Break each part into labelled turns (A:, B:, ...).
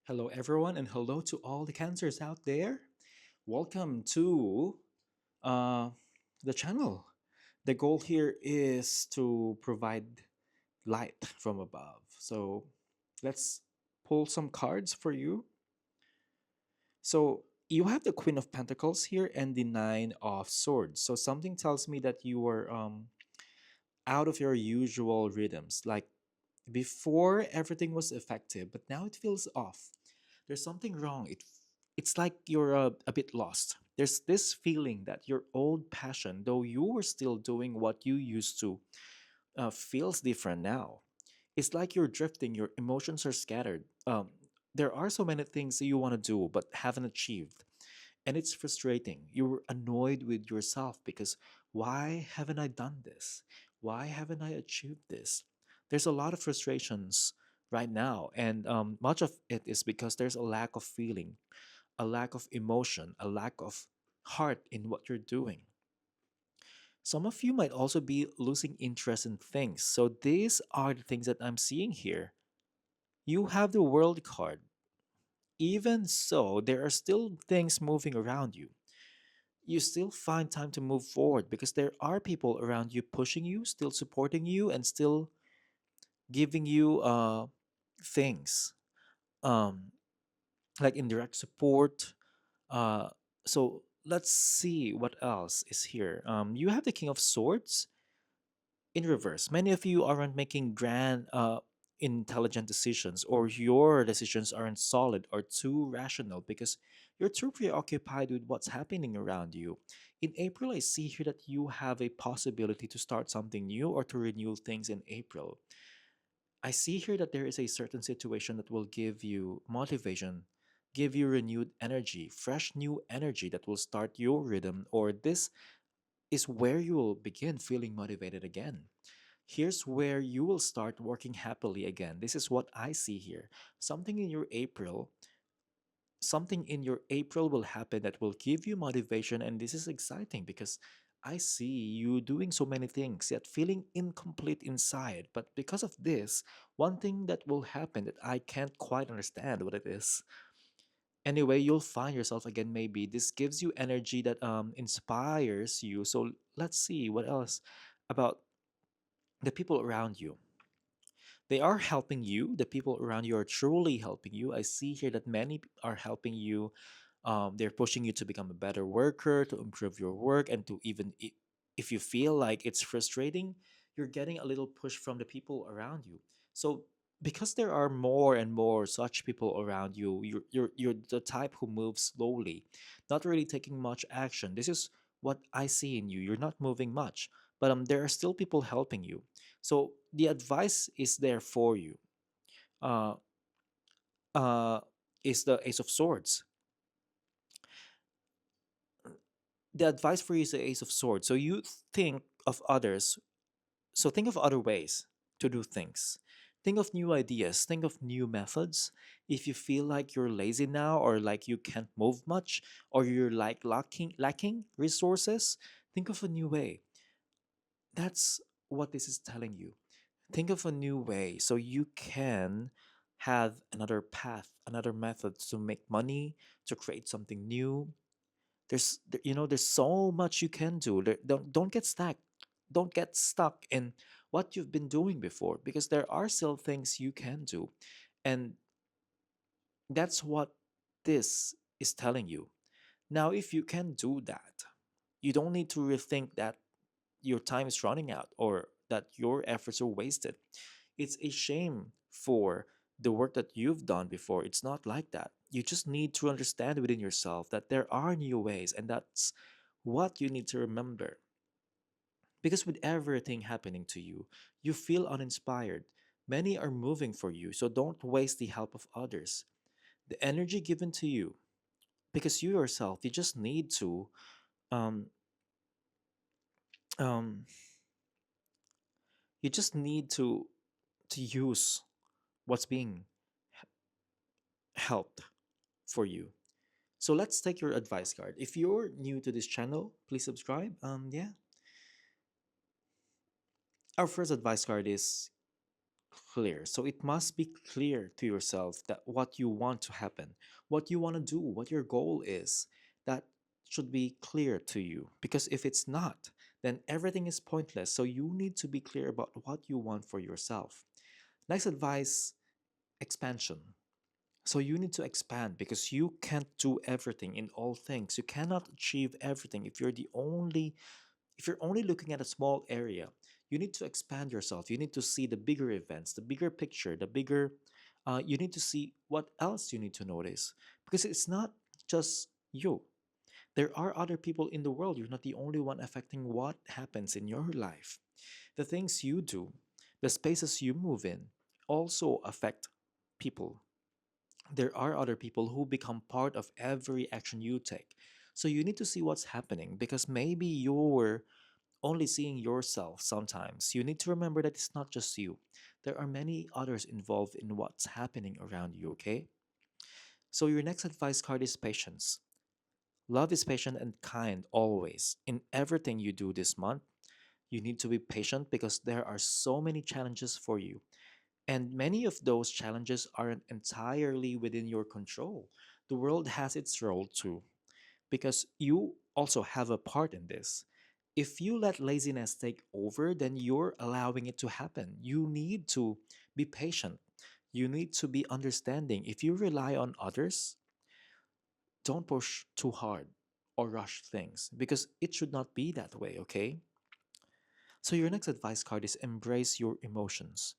A: Hello, everyone, and hello to all the cancers out there. Welcome to uh, the channel. The goal here is to provide light from above. So let's pull some cards for you. So you have the Queen of Pentacles here and the Nine of Swords. So something tells me that you are out of your usual rhythms. Like before, everything was effective, but now it feels off. There's something wrong. It's like you're a bit lost. There's this feeling that your old passion, though you were still doing what you used to, feels different now. It's like you're drifting. Your emotions are scattered. There are so many things that you want to do but haven't achieved, and it's frustrating. You're annoyed with yourself because why haven't I done this? Why haven't I achieved this? There's a lot of frustrations right now, and much of it is because there's a lack of feeling, a lack of emotion, a lack of heart in what you're doing. Some of you might also be losing interest in things. So these are the things that I'm seeing here. You have the world card. Even so, there are still things moving around you. You still find time to move forward because there are people around you pushing you, still supporting you, and still giving you things um, like indirect support. Uh, so let's see what else is here. You have the King of Swords in reverse. Many of you aren't making grand, intelligent decisions, or your decisions aren't solid or too rational because you're too preoccupied with what's happening around you. In April, I see here that you have a possibility to start something new or to renew things in April. I see here that there is a certain situation that will give you motivation, give you renewed energy, fresh new energy that will start your rhythm, or this is where you will begin feeling motivated again. Here's where you will start working happily again. This is what I see here. Something in your April, something in your April will happen that will give you motivation. And this is exciting because I see you doing so many things, yet feeling incomplete inside. But because of this, one thing that will happen that I can't quite understand what it is. Anyway, you'll find yourself again, maybe. This gives you energy that inspires you. So let's see what else about the people around you. They are helping you. The people around you are truly helping you. I see here that many are helping you. They're pushing you to become a better worker, to improve your work, and to even if you feel like it's frustrating, you're getting a little push from the people around you. So because there are more and more such people around you, you're the type who moves slowly, not really taking much action. This is what I see in you. You're not moving much, but there are still people helping you. So the advice is there for you. Uh, uh, is the Ace of Swords. The advice for you is the Ace of Swords. So you think of others. So think of other ways to do things. Think of new ideas. Think of new methods. If you feel like you're lazy now, or like you can't move much, or you're like lacking resources, think of a new way. That's what this is telling you. Think of a new way so you can have another path, another method to make money, to create something new. There's so much you can do. Don't get stuck. Don't get stuck in what you've been doing before, because there are still things you can do. And that's what this is telling you. Now, if you can do that, you don't need to rethink that your time is running out or that your efforts are wasted. It's a shame for the work that you've done before. It's not like that. You just need to understand within yourself that there are new ways, and that's what you need to remember. Because with everything happening to you, you feel uninspired. Many are moving for you, so don't waste the help of others. The energy given to you, because you yourself, you just need to um um you just need to use what's being helped for you. So let's take your advice card. If you're new to this channel, please subscribe. Yeah. Our first advice card is clear. So it must be clear to yourself that what you want to happen, what you want to do, what your goal is, that should be clear to you. Because if it's not, then everything is pointless. So you need to be clear about what you want for yourself. Next advice, expansion. So you need to expand because you can't do everything in all things. You cannot achieve everything if you're only looking at a small area. You need to expand yourself. You need to see the bigger events, the bigger picture, the bigger you need to see what else you need to notice because it's not just you. There are other people in the world. You're not the only one affecting what happens in your life. The things you do, the spaces you move in also affect people. There are other people who become part of every action you take. So you need to see what's happening because maybe you're only seeing yourself sometimes. You need to remember that it's not just you. There are many others involved in what's happening around you, okay? So your next advice card is patience. Love is patient and kind always. In everything you do this month, you need to be patient because there are so many challenges for you. And many of those challenges aren't entirely within your control. The world has its role too, because you also have a part in this. If you let laziness take over, then you're allowing it to happen. You need to be patient. You need to be understanding. If you rely on others, don't push too hard or rush things because it should not be that way, okay? So, your next advice card is embrace your emotions.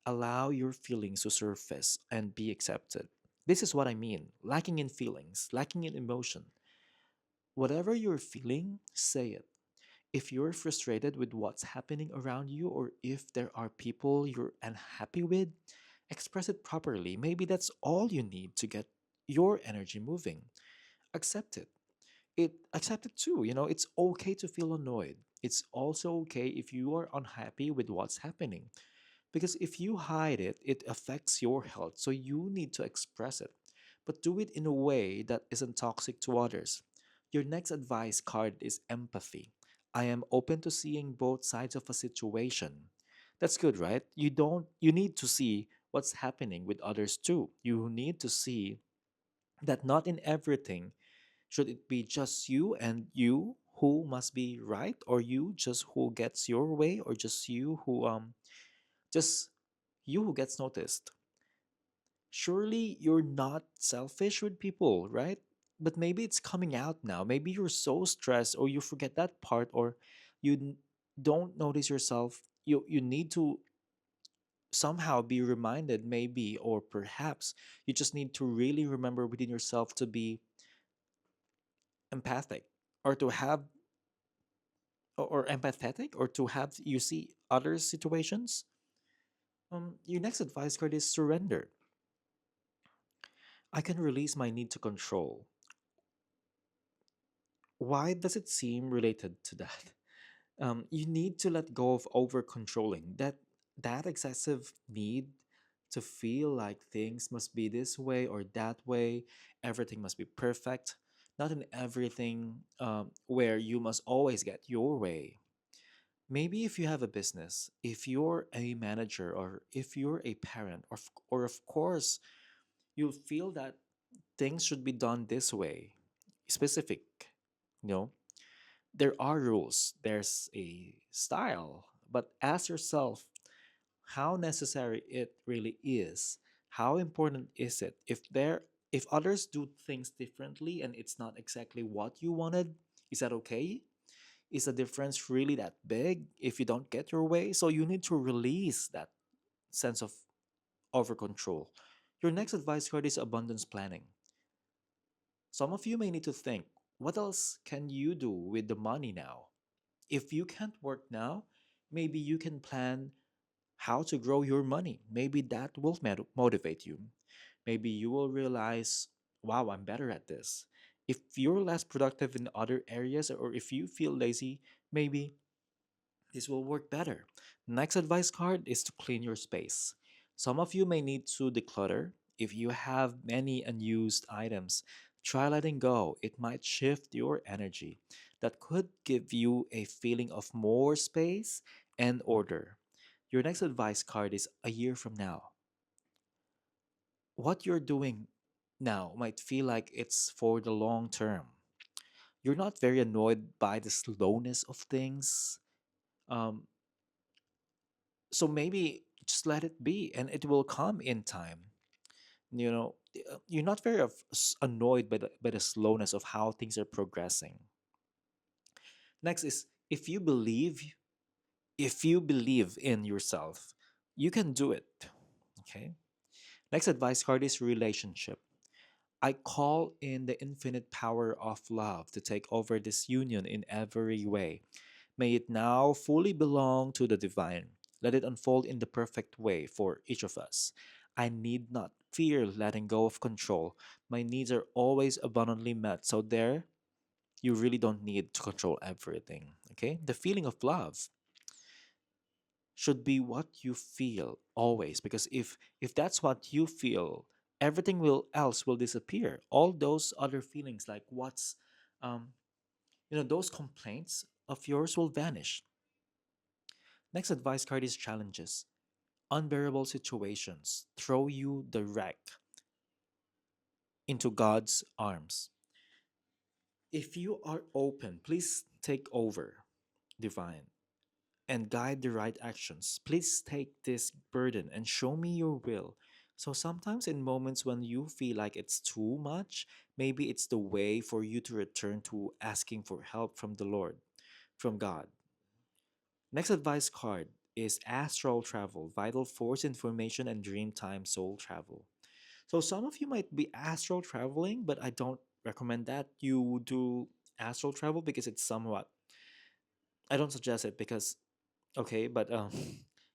A: Allow your feelings to surface and be accepted. This is what I mean lacking in feelings, lacking in emotion. Whatever you're feeling, say it. If you're frustrated with what's happening around you, or if there are people you're unhappy with, express it properly. Maybe that's all you need to get your energy moving. Accept it. Accept it too. It's okay to feel annoyed. It's also okay if you are unhappy with what's happening. Because if you hide it, it affects your health. So you need to express it, but do it in a way that isn't toxic to others. Your next advice card is empathy. I am open to seeing both sides of a situation. That's good, right? You need to see what's happening with others too. You need to see that not in everything should it be just you and you who must be right, or you just who gets your way, or just you who gets noticed. Surely you're not selfish with people, right? But maybe it's coming out now. Maybe you're so stressed or you forget that part, or you don't notice yourself. You need to somehow be reminded, maybe, or perhaps you just need to really remember within yourself to be empathic, or to have or empathetic, or to have you see others situations. Your next advice card is surrender. I can release my need to control. Why does it seem related to that? You need to let go of over controlling. That excessive need to feel like things must be this way or that way, everything must be perfect. Not in everything where you must always get your way. Maybe if you have a business, if you're a manager, or if you're a parent, or of course, you'll feel that things should be done this way, specific. You know, there are rules, there's a style, but ask yourself how necessary it really is. How important is it? If others do things differently and it's not exactly what you wanted, is that okay? Is the difference really that big if you don't get your way? So you need to release that sense of over control. Your next advice card is abundance planning. Some of you may need to think, what else can you do with the money now? If you can't work now, maybe you can plan how to grow your money. Maybe that will motivate you. Maybe you will realize, wow, I'm better at this. If you're less productive in other areas, or if you feel lazy, maybe this will work better. Next advice card is to clean your space. Some of you may need to declutter. If you have many unused items, try letting go. It might shift your energy. That could give you a feeling of more space and order. Your next advice card is a year from now. What you're doing now might feel like it's for the long term. You're not very annoyed by the slowness of things. Um, so maybe just let it be and it will come in time. You know, you're not very annoyed by the slowness of how things are progressing. Next is if you believe in yourself, you can do it. Okay. Next advice card is relationship. I call in the infinite power of love to take over this union in every way. May it now fully belong to the divine. Let it unfold in the perfect way for each of us. I need not fear letting go of control. My needs are always abundantly met. So, there, you really don't need to control everything. Okay? The feeling of love should be what you feel always, because if that's what you feel, everything will else will disappear. All those other feelings, like what's um those complaints of yours will vanish. Next advice card is challenges. Unbearable situations throw you direct into God's arms. If you are open, please take over, divine, and guide the right actions. Please take this burden and show me your will. So sometimes in moments when you feel like it's too much, maybe it's the way for you to return to asking for help from the Lord, from God. Next advice card is astral travel, vital force information, and dream time soul travel. So some of you might be astral traveling, but I don't recommend that you do astral travel because it's somewhat, I don't suggest it because, okay, but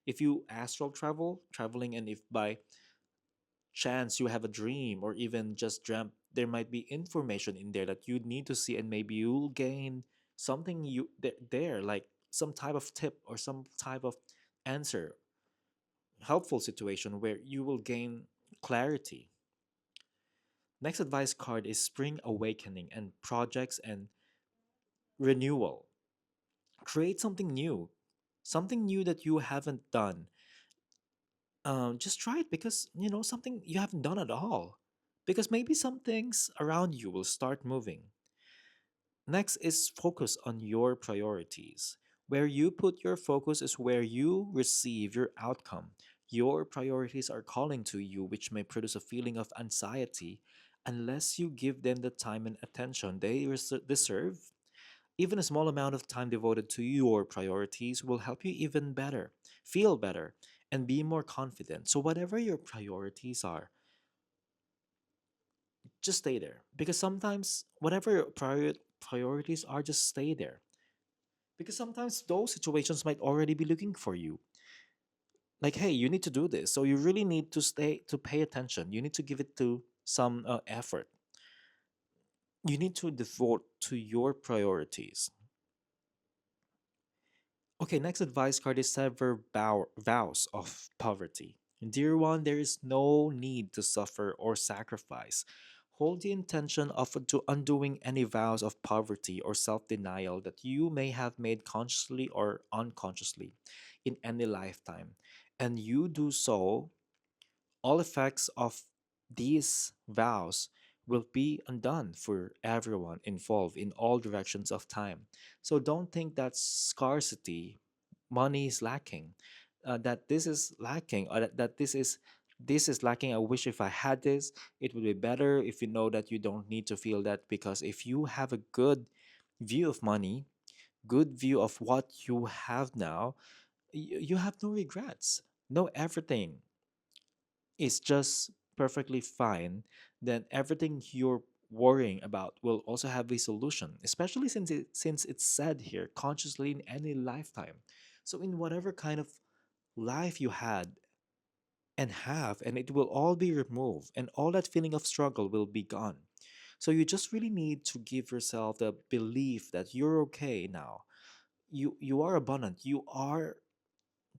A: if you astral traveling, and if by chance you have a dream or even just dreamt, there might be information in there that you need to see, and maybe you'll gain something there, like some type of tip or some type of answer, helpful situation where you will gain clarity. Next advice card is spring awakening and projects and renewal. Create something new that you haven't done. Just try it, because something you haven't done at all, because maybe some things around you will start moving. Next is focus on your priorities. Where you put your focus is where you receive your outcome. Your priorities are calling to you, which may produce a feeling of anxiety unless you give them the time and attention they deserve. Even a small amount of time devoted to your priorities will help you even better, feel better, and be more confident. So, whatever your priorities are, just stay there. Because sometimes, whatever your priorities are, just stay there. Because sometimes those situations might already be looking for you. Like, hey, you need to do this. So, you really need to pay attention. You need to give it to some effort. You need to devote to your priorities. Okay, next advice card is sever vows of poverty. Dear one, there is no need to suffer or sacrifice. Hold the intention of undoing any vows of poverty or self denial that you may have made consciously or unconsciously in any lifetime. And you do so, all effects of these vows will be undone for everyone involved in all directions of time. So don't think that scarcity, money is lacking, that this is lacking, or that this is lacking. I wish if I had this, it would be better. If you know that you don't need to feel that, because if you have a good view of money, good view of what you have now, you have no regrets. No, everything is just perfectly fine, then everything you're worrying about will also have a solution, especially since it's said here consciously in any lifetime. So in whatever kind of life you had and have, and it will all be removed, and all that feeling of struggle will be gone. So you just really need to give yourself the belief that you're okay now. You are abundant, you are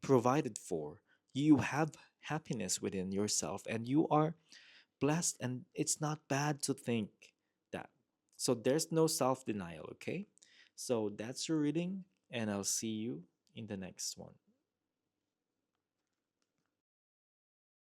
A: provided for, you have happiness within yourself, and you are blessed, and it's not bad to think that. So there's no self denial, okay? So that's your reading, and I'll see you in the next one.